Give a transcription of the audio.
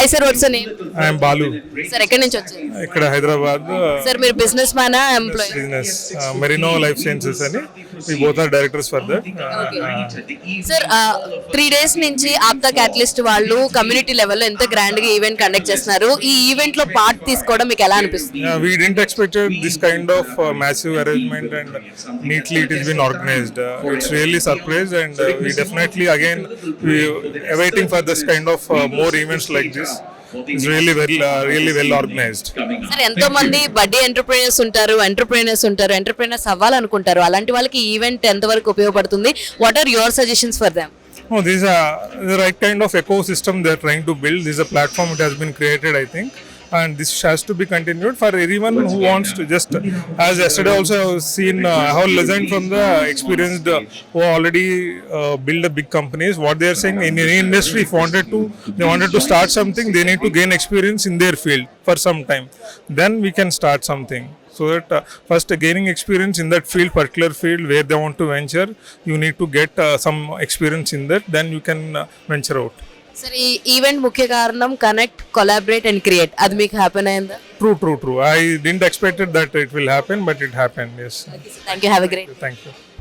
Hi sir, what's your name? I am Balu. Sir, ఎక్కడి నుంచి వచ్చారు? ఇక్కడ హైదరాబాద్ Sir, మీరు బిజినెస్ మ్యానా employee? Business Merino life sciences అని we both are directors for that. Sir 3 days నుంచి ఆప్తా క్యాటలిస్ట్ వాళ్ళు కమ్యూనిటీ లెవెల్లో ఎంత గ్రాండ్ గా ఈవెంట్ కండక్ట్ చేస్తున్నారు. ఈ ఈవెంట్ లో పార్ట్ తీసుకోవడం మీకు ఎలా అనిపిస్తుంది? We didn't expected this kind of massive arrangement and neatly it has been organized. It's really surprised and we definitely again we awaiting for this kind of more events like this. It's really well organized. Sir ఎంతో మంది బడ్డీ entrepreneurs ఉంటారు, entrepreneurs అవ్వాలనుకుంటారు. అలాంటి వాళ్ళకి event ఎంతవరకు ఉపయోగపడుతుంది? What are your suggestions for them? Oh, this is the right kind of ecosystem they're trying to build. This is a platform it has been created, I think. And this has to be continued for everyone who wants to just, as yesterday also I have seen, I have listened from the experienced who already build a big companies, what they are saying in any industry, if they wanted to start something, they need to gain experience in their field for some time. Then we can start something. So that first gaining experience in that field, particular field where they want to venture, you need to get some experience in that, then you can venture out. Sir ఈ event ముఖ్య కారణం connect, collaborate and create. అది మీకు happen అయిందా? True. I didn't expect that it will happen, but it happened, yes. Thank you, have a great. Thank you.